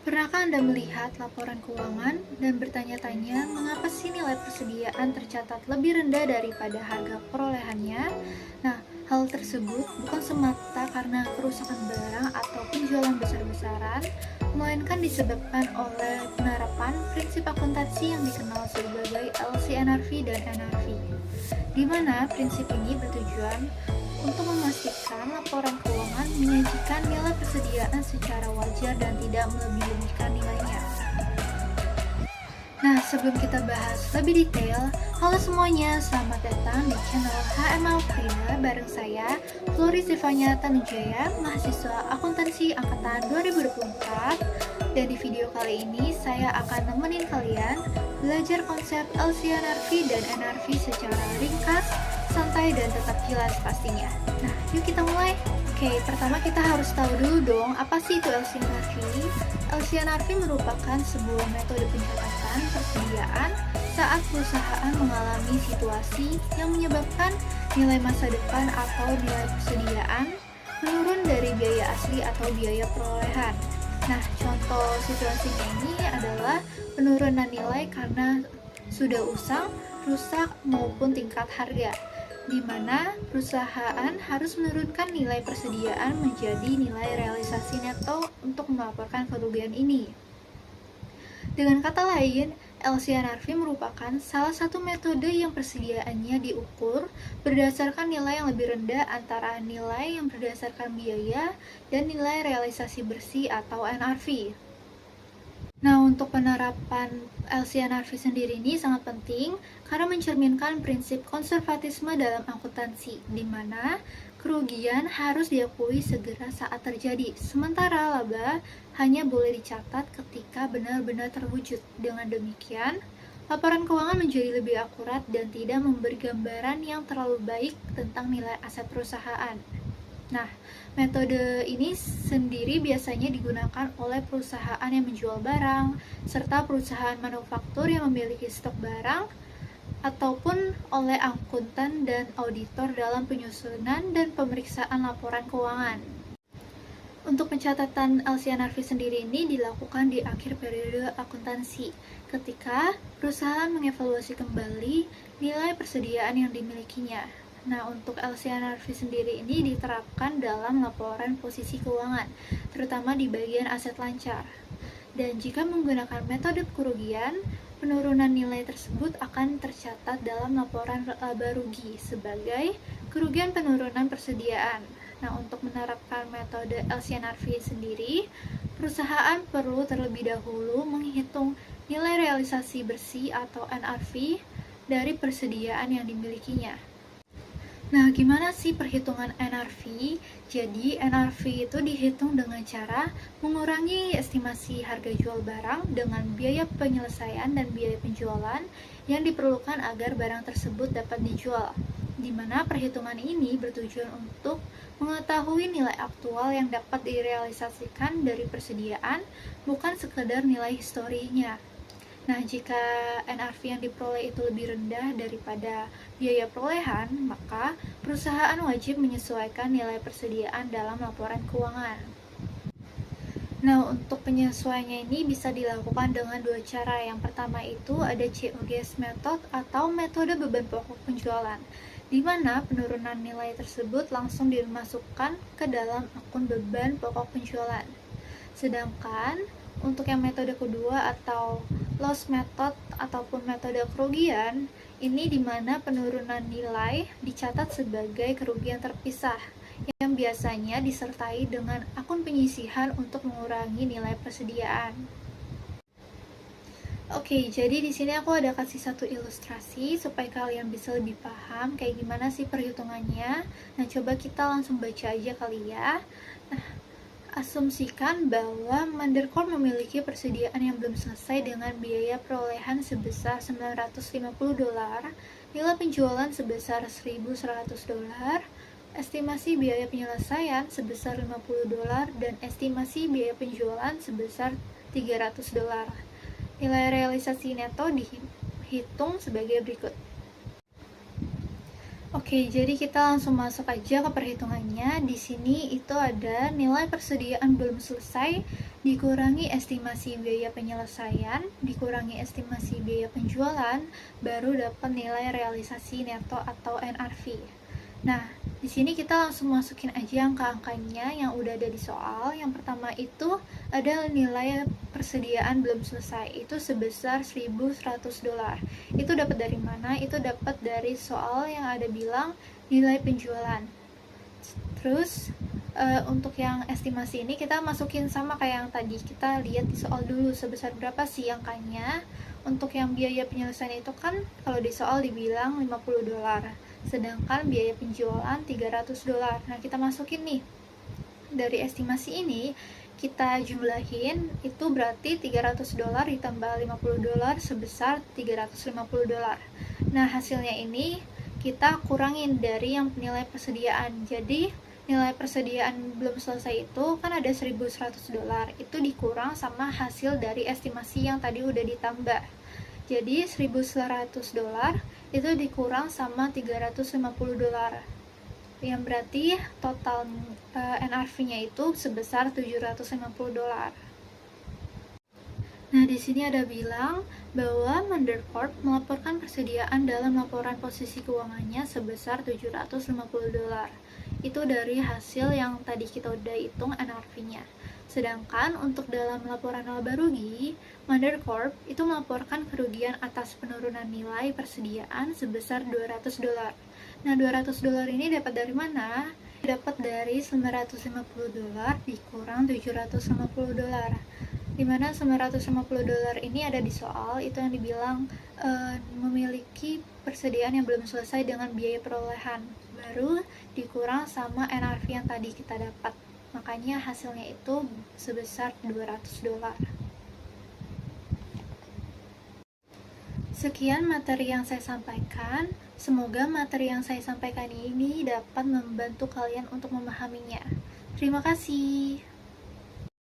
Pernahkah Anda melihat laporan keuangan dan bertanya-tanya mengapa sih nilai persediaan tercatat lebih rendah daripada harga perolehannya? Nah, hal tersebut bukan semata karena kerusakan barang atau penjualan besar-besaran, melainkan disebabkan oleh penerapan prinsip akuntansi yang dikenal sebagai LCNRV dan NRV, di mana prinsip ini bertujuan untuk memastikan laporan keuangan menyajikan nilai persediaan secara wajar dan tidak melebih-lebihkan nilainya. Nah, sebelum kita bahas lebih detail, halo semuanya, selamat datang di channel HML Frida bareng saya, Flori Zivanya Tanujaya, mahasiswa akuntansi angkatan 2024. Dan di video kali ini, saya akan nemenin kalian belajar konsep LCNRV dan NRV secara ringkas, santai, dan tetap jelas pastinya. Nah, yuk kita mulai. Oke, pertama kita harus tahu dulu dong, apa sih itu LCNRV? LCNRV merupakan sebuah metode pencatatan persediaan saat perusahaan mengalami situasi yang menyebabkan nilai masa depan atau nilai persediaan menurun dari biaya asli atau biaya perolehan. Nah, contoh situasinya ini adalah penurunan nilai karena sudah usang, rusak, maupun tingkat harga, di mana perusahaan harus menurunkan nilai persediaan menjadi nilai realisasi neto untuk melaporkan kerugian ini. Dengan kata lain, LCNRV merupakan salah satu metode yang persediaannya diukur berdasarkan nilai yang lebih rendah antara nilai yang berdasarkan biaya dan nilai realisasi bersih atau NRV. Nah, untuk penerapan LCNRV sendiri ini sangat penting karena mencerminkan prinsip konservatisme dalam akuntansi, di mana kerugian harus diakui segera saat terjadi, sementara laba hanya boleh dicatat ketika benar-benar terwujud. Dengan demikian, laporan keuangan menjadi lebih akurat dan tidak memberi gambaran yang terlalu baik tentang nilai aset perusahaan. Nah, metode ini sendiri biasanya digunakan oleh perusahaan yang menjual barang, serta perusahaan manufaktur yang memiliki stok barang, ataupun oleh akuntan dan auditor dalam penyusunan dan pemeriksaan laporan keuangan. Untuk pencatatan LCNRV sendiri ini dilakukan di akhir periode akuntansi, ketika perusahaan mengevaluasi kembali nilai persediaan yang dimilikinya. Nah, untuk LCNRV sendiri ini diterapkan dalam laporan posisi keuangan, terutama di bagian aset lancar. Dan jika menggunakan metode kerugian, penurunan nilai tersebut akan tercatat dalam laporan laba rugi sebagai kerugian penurunan persediaan. Nah, untuk menerapkan metode LCNRV sendiri, perusahaan perlu terlebih dahulu menghitung nilai realisasi bersih atau NRV dari persediaan yang dimilikinya. Nah, gimana sih perhitungan NRV? Jadi, NRV itu dihitung dengan cara mengurangi estimasi harga jual barang dengan biaya penyelesaian dan biaya penjualan yang diperlukan agar barang tersebut dapat dijual. Di mana perhitungan ini bertujuan untuk mengetahui nilai aktual yang dapat direalisasikan dari persediaan, bukan sekedar nilai historinya. Nah, jika NRV yang diperoleh itu lebih rendah daripada biaya perolehan, maka perusahaan wajib menyesuaikan nilai persediaan dalam laporan keuangan. Nah, untuk penyesuaiannya ini bisa dilakukan dengan dua cara. Yang pertama itu ada COGS method atau metode beban pokok penjualan, di mana penurunan nilai tersebut langsung dimasukkan ke dalam akun beban pokok penjualan. Sedangkan untuk yang metode kedua atau loss method ataupun metode kerugian, ini di mana penurunan nilai dicatat sebagai kerugian terpisah yang biasanya disertai dengan akun penyisihan untuk mengurangi nilai persediaan. Oke, jadi di sini aku ada kasih satu ilustrasi supaya kalian bisa lebih paham kayak gimana sih perhitungannya. Nah, coba kita langsung baca aja kali ya. Nah, asumsikan bahwa Mandercorp memiliki persediaan yang belum selesai dengan biaya perolehan sebesar $950, nilai penjualan sebesar $1.100, estimasi biaya penyelesaian sebesar $50, dan estimasi biaya penjualan sebesar $300. Nilai realisasi neto dihitung sebagai berikut. Oke, jadi kita langsung masuk aja ke perhitungannya. Di sini itu ada nilai persediaan belum selesai, dikurangi estimasi biaya penyelesaian, dikurangi estimasi biaya penjualan, baru dapat nilai realisasi neto atau NRV. Nah, di sini kita langsung masukin aja angka-angkanya yang udah ada di soal. Yang pertama itu ada nilai persediaan belum selesai, itu sebesar $1.100. Itu dapat dari mana? Itu dapat dari soal yang ada bilang nilai penjualan. Terus untuk yang estimasi ini kita masukin sama kayak yang tadi, kita lihat di soal dulu sebesar berapa sih angkanya. Untuk yang biaya penyelesaian itu kan kalau di soal dibilang $50, sedangkan biaya penjualan $300. Nah, kita masukin nih. Dari estimasi ini kita jumlahin, itu berarti $300 ditambah $50 sebesar $350. Nah, hasilnya ini kita kurangin dari yang nilai persediaan. Jadi nilai persediaan belum selesai itu kan ada $1.100, itu dikurang sama hasil dari estimasi yang tadi udah ditambah. Jadi $1.100 itu dikurang sama $350, yang berarti total NRV-nya itu sebesar $750. Nah, di sini ada bilang bahwa Mandercorp melaporkan persediaan dalam laporan posisi keuangannya sebesar $750. Itu dari hasil yang tadi kita udah hitung NRV-nya. Sedangkan untuk dalam laporan laba rugi, Mandercorp itu melaporkan kerugian atas penurunan nilai persediaan sebesar $200. Nah, $200 ini dapat dari mana? Dapat dari $950 dikurang $750. Dimana $950 ini ada di soal, itu yang dibilang memiliki persediaan yang belum selesai dengan biaya perolehan, baru dikurang sama NRV yang tadi kita dapat. Makanya hasilnya itu sebesar $200. Sekian materi yang saya sampaikan. Semoga materi yang saya sampaikan ini dapat membantu kalian untuk memahaminya. Terima kasih.